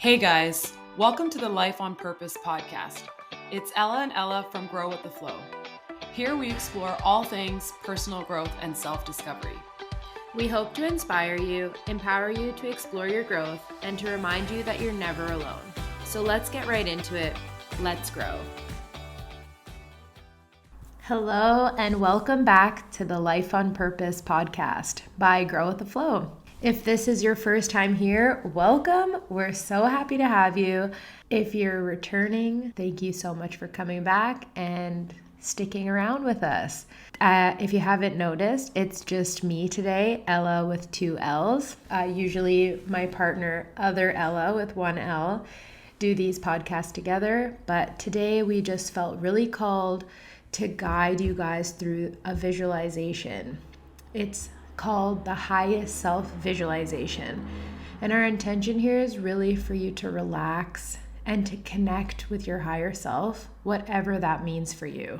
Hey guys, welcome to the Life on Purpose podcast. It's Ella and Ella from Grow with the Flow. Here we explore all things personal growth and self-discovery. We hope to inspire you, empower you to explore your growth, and to remind you that you're never alone. So let's get right into it. Let's grow. Hello, and welcome back to the Life on Purpose podcast by Grow with the Flow. If this is your first time here, welcome. We're so happy to have you. If you're returning, thank you so much for coming back and sticking around with us. If you haven't noticed, it's just me today, Ella with two L's. Usually my partner, other Ella with one L, do these podcasts together. But today we just felt really called to guide you guys through a visualization. It's called the highest self visualization. And our intention here is really for you to relax and to connect with your higher self, whatever that means for you.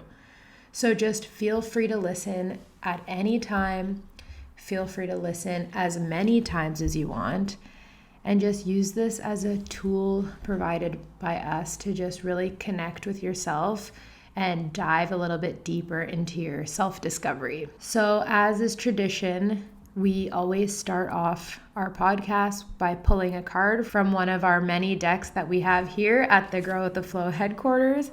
So just feel free to listen at any time. Feel free to listen as many times as you want. And just use this as a tool provided by us to just really connect with yourself and dive a little bit deeper into your self-discovery. So as is tradition, we always start off our podcast by pulling a card from one of our many decks that we have here at the Grow with the Flow headquarters.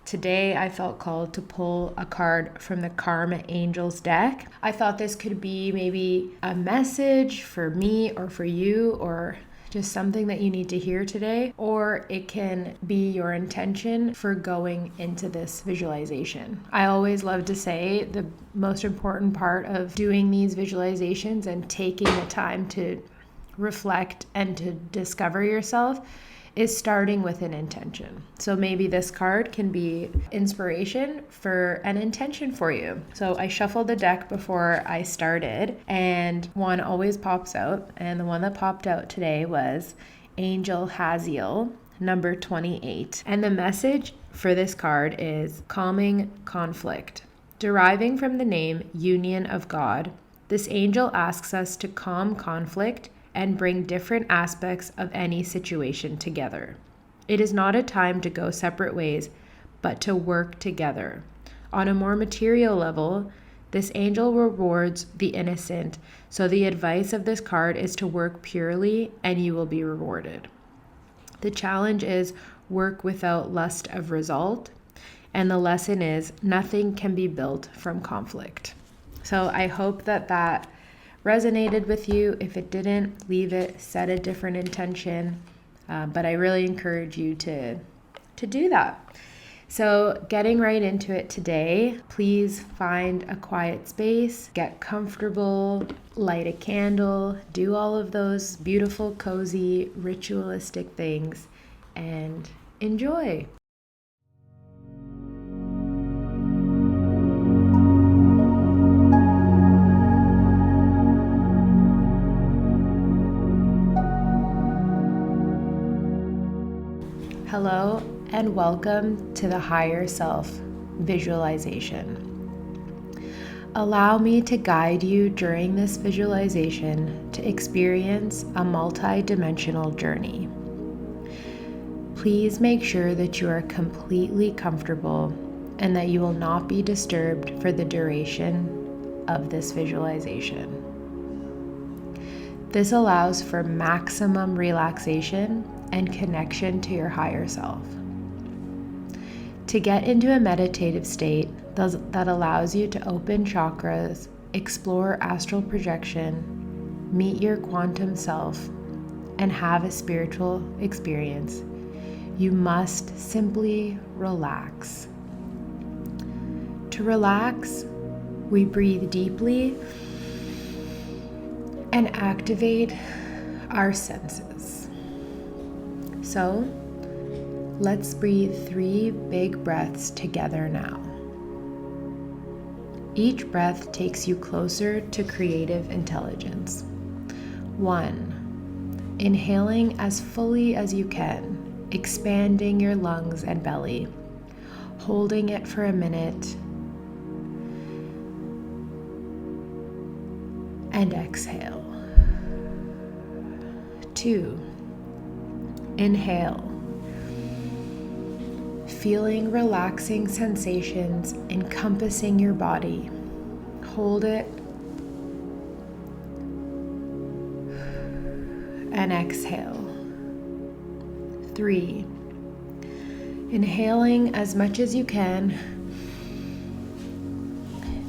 Today, I felt called to pull a card from the Karma Angels deck. I thought this could be maybe a message for me or for you, or just something that you need to hear today, or it can be your intention for going into this visualization. I always love to say the most important part of doing these visualizations and taking the time to reflect and to discover yourself is starting with an intention. So maybe this card can be inspiration for an intention for you. So I shuffled the deck before I started, and one always pops out. And the one that popped out today was Angel Haziel, number 28. And the message for this card is calming conflict. Deriving from the name Union of God, this angel asks us to calm conflict and bring different aspects of any situation together. It is not a time to go separate ways, but to work together. On a more material level, this angel rewards the innocent, so the advice of this card is to work purely and you will be rewarded. The challenge is work without lust of result, and the lesson is nothing can be built from conflict. So I hope that resonated with you. If it didn't, leave it, set a different intention. But I really encourage you to do that. So getting right into it today, please find a quiet space, get comfortable, light a candle, do all of those beautiful, cozy, ritualistic things, and enjoy. Hello and welcome to the Higher Self visualization. Allow me to guide you during this visualization to experience a multi-dimensional journey. Please make sure that you are completely comfortable and that you will not be disturbed for the duration of this visualization. This allows for maximum relaxation and connection to your higher self. To get into a meditative state that allows you to open chakras, explore astral projection, meet your quantum self, and have a spiritual experience, you must simply relax. To relax, we breathe deeply and activate our senses. So, let's breathe 3 big breaths together now. Each breath takes you closer to creative intelligence. 1. Inhaling as fully as you can, expanding your lungs and belly, holding it for a minute, and exhale. 2. Inhale. Feeling relaxing sensations encompassing your body. Hold it. And exhale. 3. Inhaling as much as you can.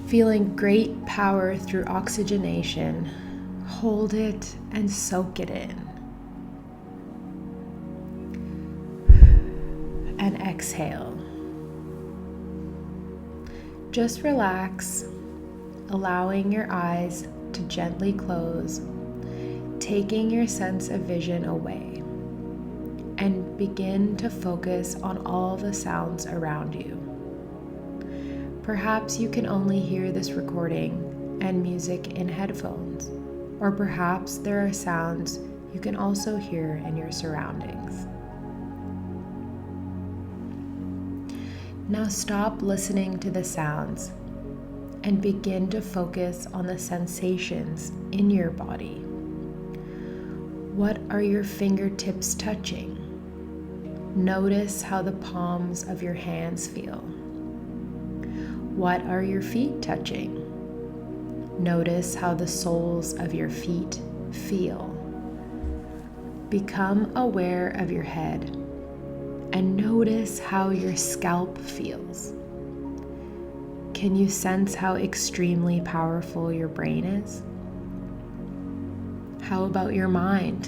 Feeling great power through oxygenation. Hold it and soak it in. And exhale. Just relax, allowing your eyes to gently close, taking your sense of vision away, and begin to focus on all the sounds around you. Perhaps you can only hear this recording and music in headphones, or perhaps there are sounds you can also hear in your surroundings. Now stop listening to the sounds and begin to focus on the sensations in your body. What are your fingertips touching? Notice how the palms of your hands feel. What are your feet touching? Notice how the soles of your feet feel. Become aware of your head and notice how your scalp feels. Can you sense how extremely powerful your brain is? How about your mind?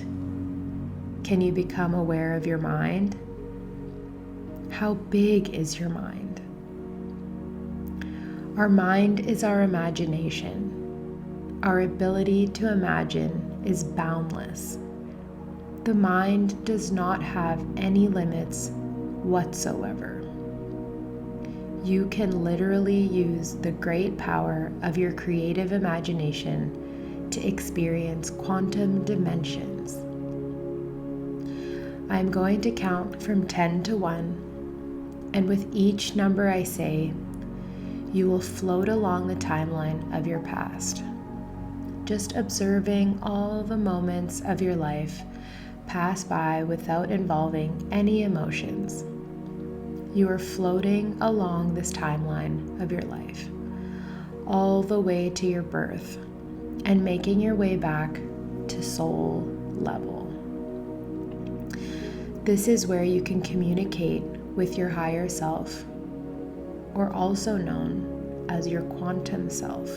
Can you become aware of your mind? How big is your mind? Our mind is our imagination. Our ability to imagine is boundless. The mind does not have any limits whatsoever. You can literally use the great power of your creative imagination to experience quantum dimensions. I'm going to count from 10 to 1, and with each number I say, you will float along the timeline of your past, just observing all the moments of your life pass by without involving any emotions. You are floating along this timeline of your life, all the way to your birth, and making your way back to soul level. This is where you can communicate with your higher self, or also known as your quantum self.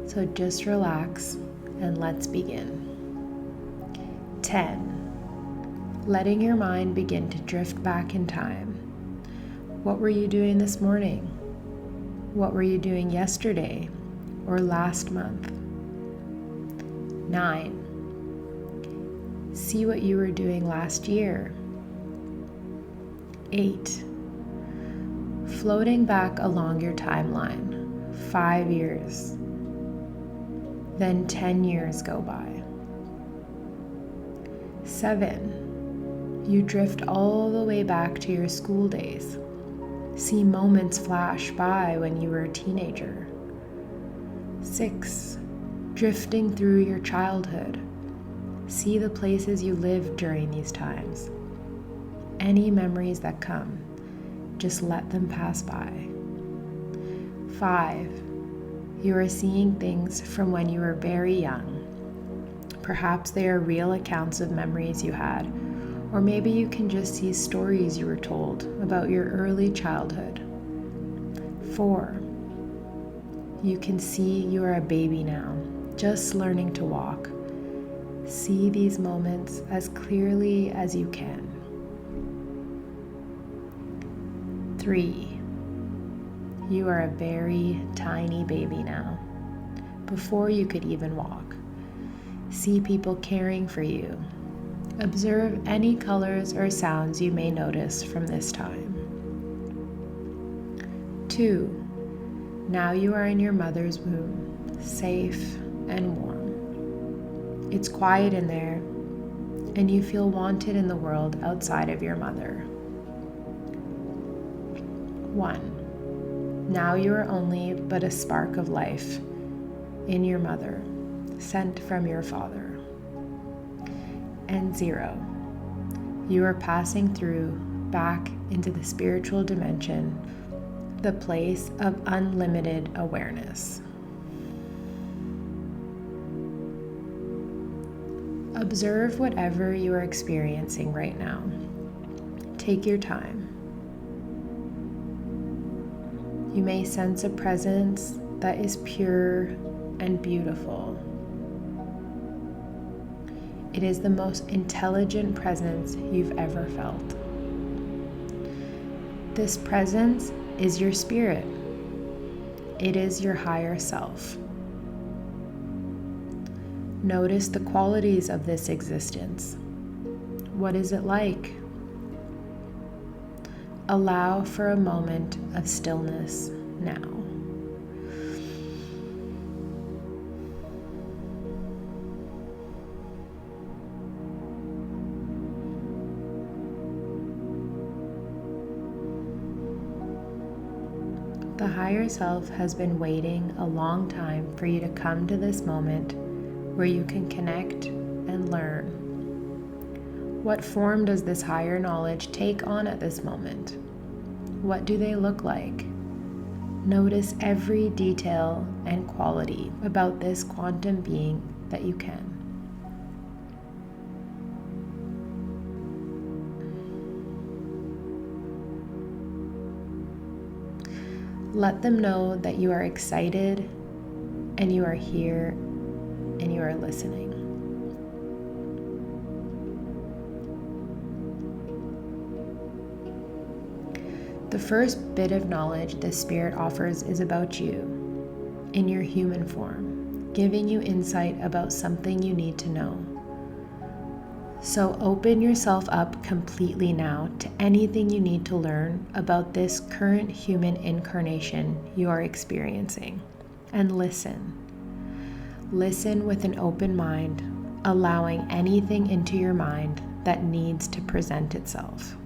So just relax and let's begin. 10. Letting your mind begin to drift back in time. What were you doing this morning? What were you doing yesterday or last month? 9. See what you were doing last year. 8. Floating back along your timeline, 5 years. Then 10 years go by. 7. You drift all the way back to your school days. See moments flash by when you were a teenager. 6. Drifting through your childhood. See the places you lived during these times. Any memories that come, just let them pass by. 5. You are seeing things from when you were very young. Perhaps they are real accounts of memories you had, or maybe you can just see stories you were told about your early childhood. 4. You can see you are a baby now, just learning to walk. See these moments as clearly as you can. 3. You are a very tiny baby now, before you could even walk. See people caring for you. Observe any colors or sounds you may notice from this time. 2. Now you are in your mother's womb, safe and warm. It's quiet in there, and you feel wanted in the world outside of your mother. 1. Now you are only but a spark of life in your mother, sent from your father. and 0. You are passing through back into the spiritual dimension, the place of unlimited awareness. Observe whatever you are experiencing right now. Take your time. You may sense a presence that is pure and beautiful. It is the most intelligent presence you've ever felt. This presence is your spirit. It is your higher self. Notice the qualities of this existence. What is it like? Allow for a moment of stillness now. The higher self has been waiting a long time for you to come to this moment where you can connect and learn. What form does this higher knowledge take on at this moment? What do they look like? Notice every detail and quality about this quantum being that you can. Let them know that you are excited and you are here and you are listening. The first bit of knowledge the Spirit offers is about you, in your human form, giving you insight about something you need to know. So open yourself up completely now to anything you need to learn about this current human incarnation you are experiencing, and listen. Listen with an open mind, allowing anything into your mind that needs to present itself.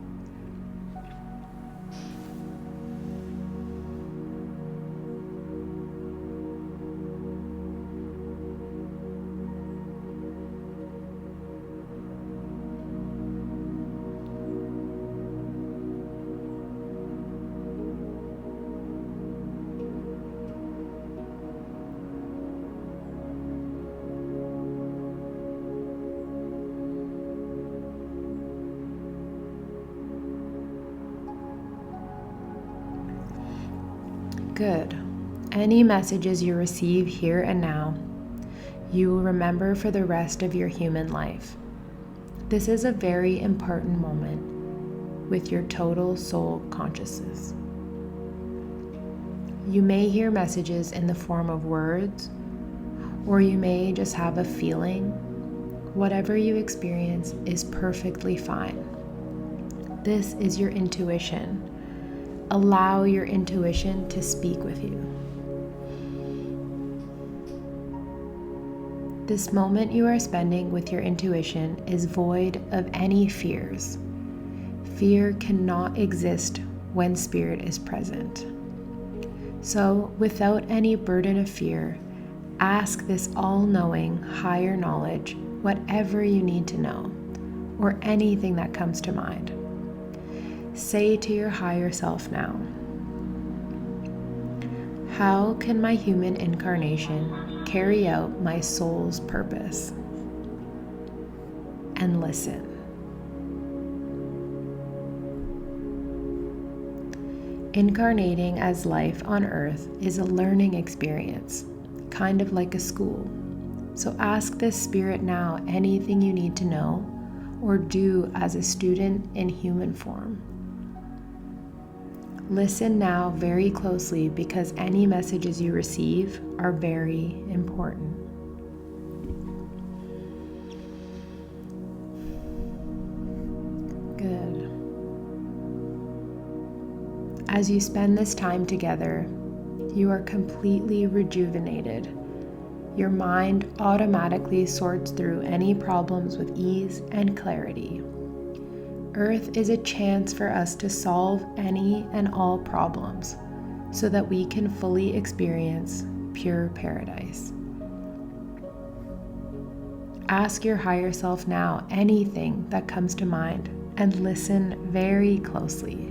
Good. Any messages you receive here and now, you will remember for the rest of your human life. This is a very important moment with your total soul consciousness. You may hear messages in the form of words, or you may just have a feeling. Whatever you experience is perfectly fine. This is your intuition. Allow your intuition to speak with you. This moment you are spending with your intuition is void of any fears. Fear cannot exist when spirit is present. So, without any burden of fear, ask this all-knowing higher knowledge whatever you need to know, or anything that comes to mind. Say to your higher self now, how can my human incarnation carry out my soul's purpose? And listen. Incarnating as life on earth is a learning experience, kind of like a school. So ask this spirit now anything you need to know or do as a student in human form. Listen now very closely because any messages you receive are very important. Good. As you spend this time together, you are completely rejuvenated. Your mind automatically sorts through any problems with ease and clarity. Earth is a chance for us to solve any and all problems so that we can fully experience pure paradise. Ask your higher self now anything that comes to mind and listen very closely.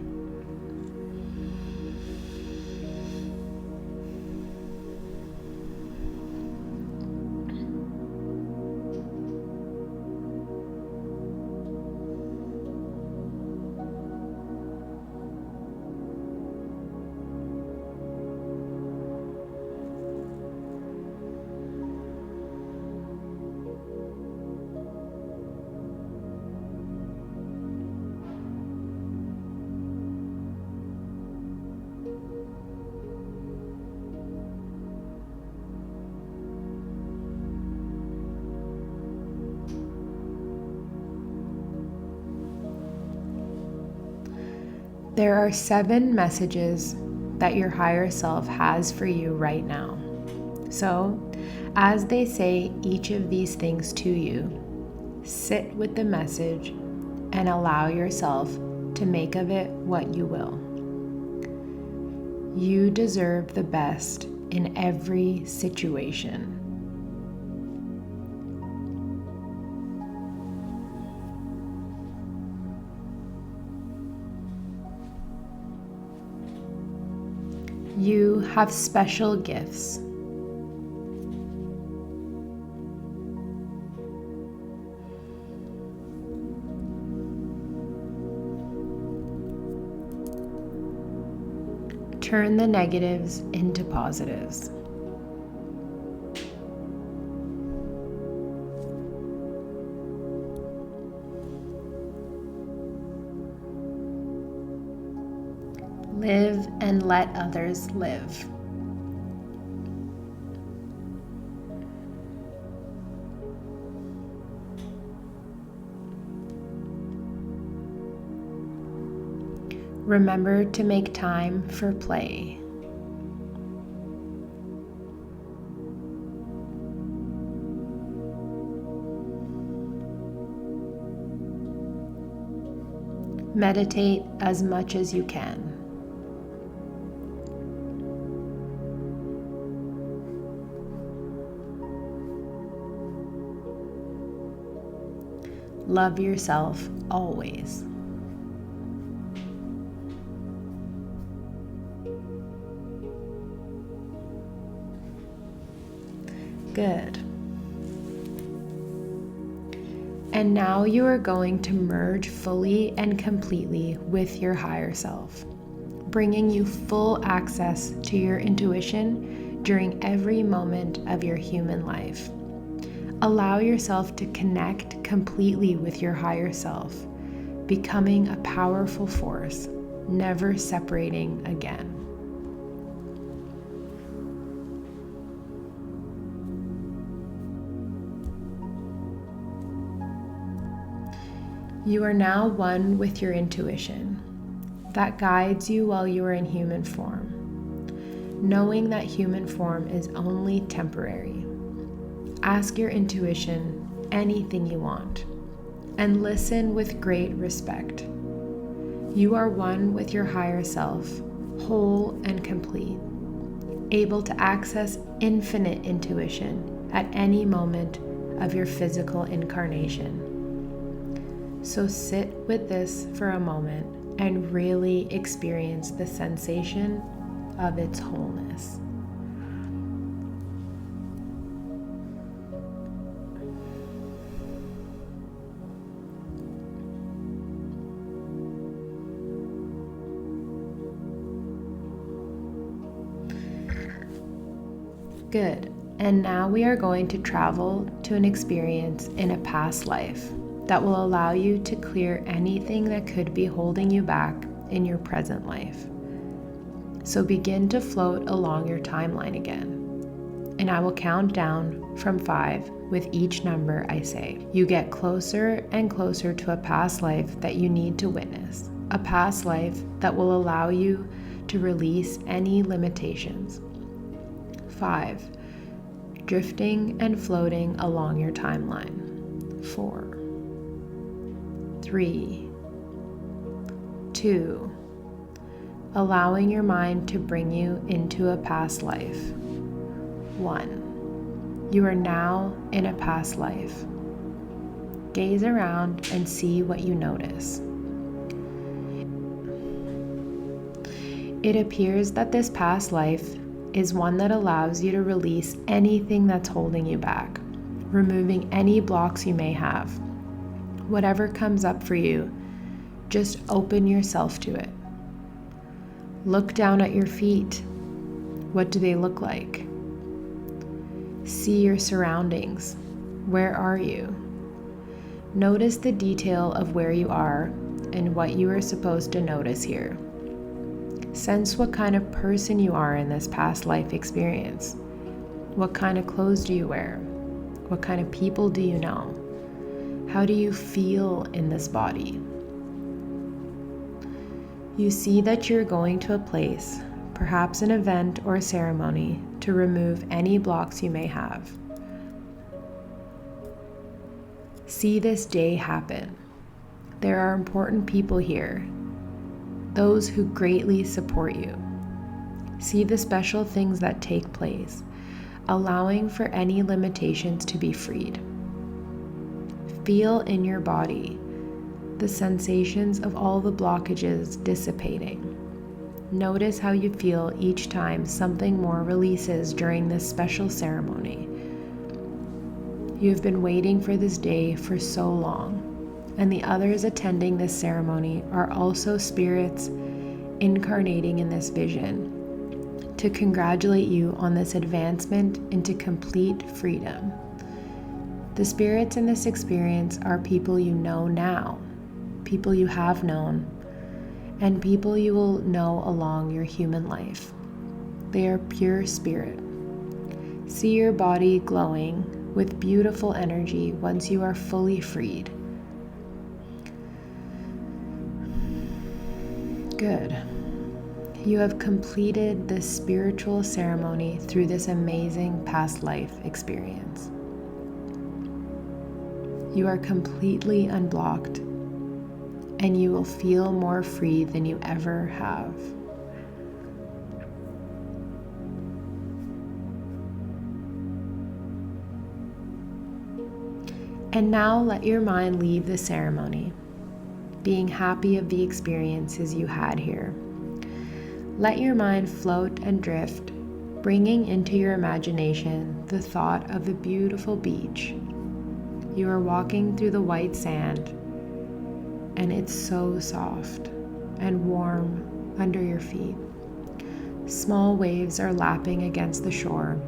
There are 7 messages that your higher self has for you right now. So, as they say each of these things to you, sit with the message and allow yourself to make of it what you will. You deserve the best in every situation. You have special gifts. Turn the negatives into positives. Live and let others live. Remember to make time for play. Meditate as much as you can. Love yourself always. Good. And now you are going to merge fully and completely with your higher self, bringing you full access to your intuition during every moment of your human life. Allow yourself to connect completely with your higher self, becoming a powerful force, never separating again. You are now one with your intuition that guides you while you are in human form, knowing that human form is only temporary. Ask your intuition anything you want and listen with great respect. You are one with your higher self, whole and complete, able to access infinite intuition at any moment of your physical incarnation. So sit with this for a moment and really experience the sensation of its wholeness. Good. And now we are going to travel to an experience in a past life that will allow you to clear anything that could be holding you back in your present life. So begin to float along your timeline again. And I will count down from 5 with each number I say. You get closer and closer to a past life that you need to witness. A past life that will allow you to release any limitations. 5. Drifting and floating along your timeline. 4. 3. 2. Allowing your mind to bring you into a past life. 1. You are now in a past life. Gaze around and see what you notice. It appears that this past life is one that allows you to release anything that's holding you back, removing any blocks you may have. Whatever comes up for you, just open yourself to it. Look down at your feet. What do they look like? See your surroundings. Where are you? Notice the detail of where you are and what you are supposed to notice here. Sense what kind of person you are in this past life experience. What kind of clothes do you wear? What kind of people do you know? How do you feel in this body? You see that you're going to a place, perhaps an event or a ceremony, to remove any blocks you may have. See this day happen. There are important people here, those who greatly support you. See the special things that take place, allowing for any limitations to be freed. Feel in your body the sensations of all the blockages dissipating. Notice how you feel each time something more releases during this special ceremony. You've been waiting for this day for so long, and the others attending this ceremony are also spirits incarnating in this vision to congratulate you on this advancement into complete freedom. The spirits in this experience are people you know now, people you have known, and people you will know along your human life. They are pure spirit. See your body glowing with beautiful energy once you are fully freed. Good. You have completed this spiritual ceremony through this amazing past life experience. You are completely unblocked, and you will feel more free than you ever have. And now let your mind leave the ceremony, being happy of the experiences you had here. Let your mind float and drift, bringing into your imagination the thought of a beautiful beach. You are walking through the white sand, and it's so soft and warm under your feet. Small waves are lapping against the shore,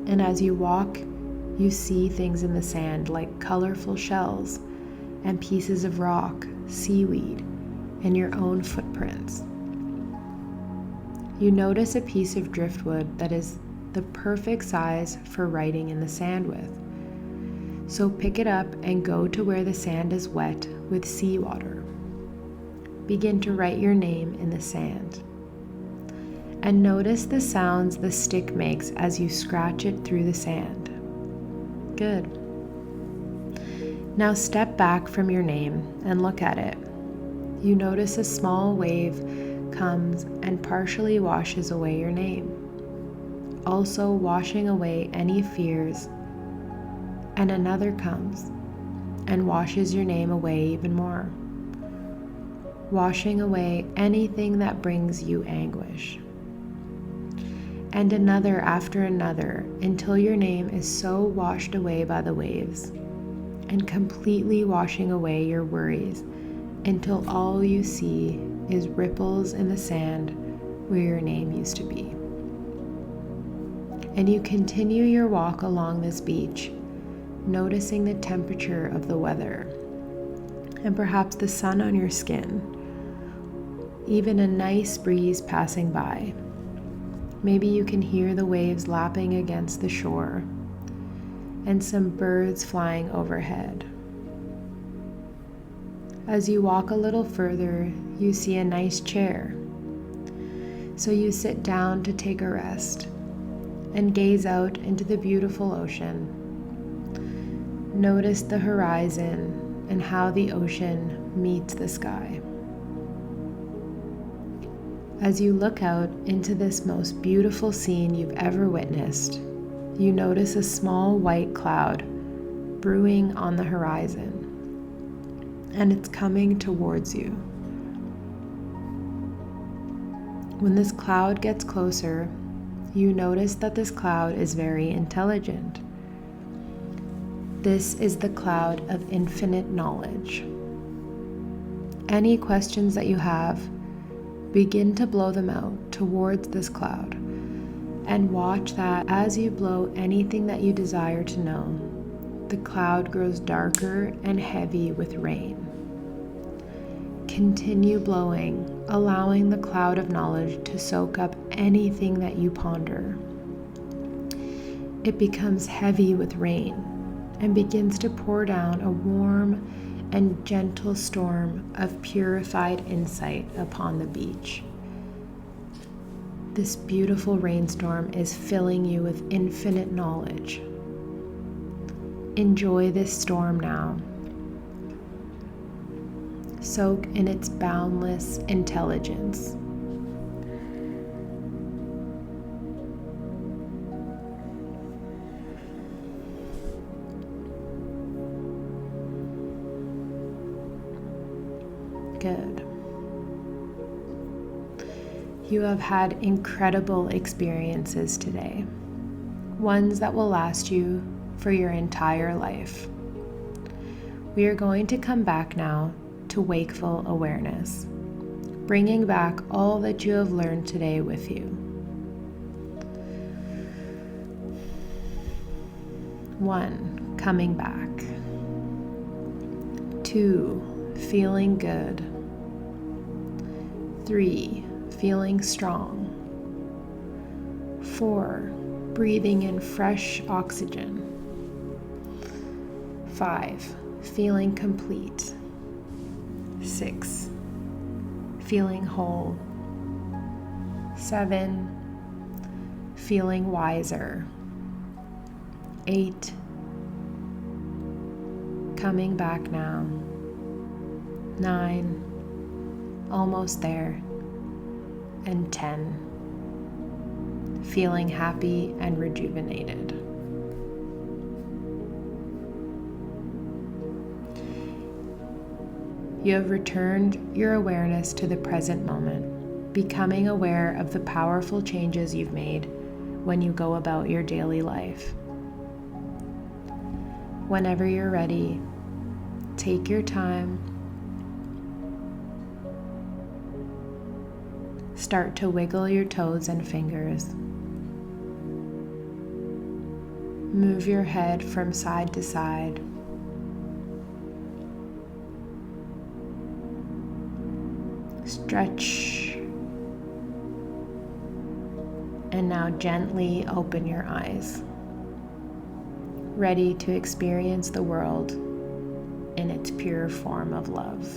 and as you walk, you see things in the sand like colorful shells and pieces of rock, seaweed, and your own footprints. You notice a piece of driftwood that is the perfect size for writing in the sand with. So pick it up and go to where the sand is wet with seawater. Begin to write your name in the sand. And notice the sounds the stick makes as you scratch it through the sand. Good. Now step back from your name and look at it. You notice a small wave comes and partially washes away your name, also washing away any fears, and another comes and washes your name away even more, washing away anything that brings you anguish. And another after another until your name is so washed away by the waves and completely washing away your worries until all you see is ripples in the sand where your name used to be. And you continue your walk along this beach, noticing the temperature of the weather and perhaps the sun on your skin, even a nice breeze passing by. Maybe you can hear the waves lapping against the shore and some birds flying overhead. As you walk a little further, you see a nice chair. So you sit down to take a rest and gaze out into the beautiful ocean. Notice the horizon and how the ocean meets the sky. As you look out into this most beautiful scene you've ever witnessed, you notice a small white cloud brewing on the horizon, and it's coming towards you. When this cloud gets closer, you notice that this cloud is very intelligent. This is the cloud of infinite knowledge. Any questions that you have, begin to blow them out towards this cloud, and watch that as you blow anything that you desire to know, the cloud grows darker and heavy with rain. Continue blowing, allowing the cloud of knowledge to soak up anything that you ponder. It becomes heavy with rain and begins to pour down a warm and gentle storm of purified insight upon the beach. This beautiful rainstorm is filling you with infinite knowledge. Enjoy this storm now. Soak in its boundless intelligence. Good. You have had incredible experiences today, ones that will last you for your entire life. We are going to come back now to wakeful awareness, bringing back all that you have learned today with you. 1, coming back. 2, feeling good. 3, feeling strong. 4, breathing in fresh oxygen. 5, feeling complete. 6, feeling whole. 7, feeling wiser. 8, coming back now. 9, almost there. And 10, feeling happy and rejuvenated. You have returned your awareness to the present moment, becoming aware of the powerful changes you've made when you go about your daily life. Whenever you're ready, take your time. Start to wiggle your toes and fingers. Move your head from side to side. Stretch. And now gently open your eyes, ready to experience the world in its pure form of love.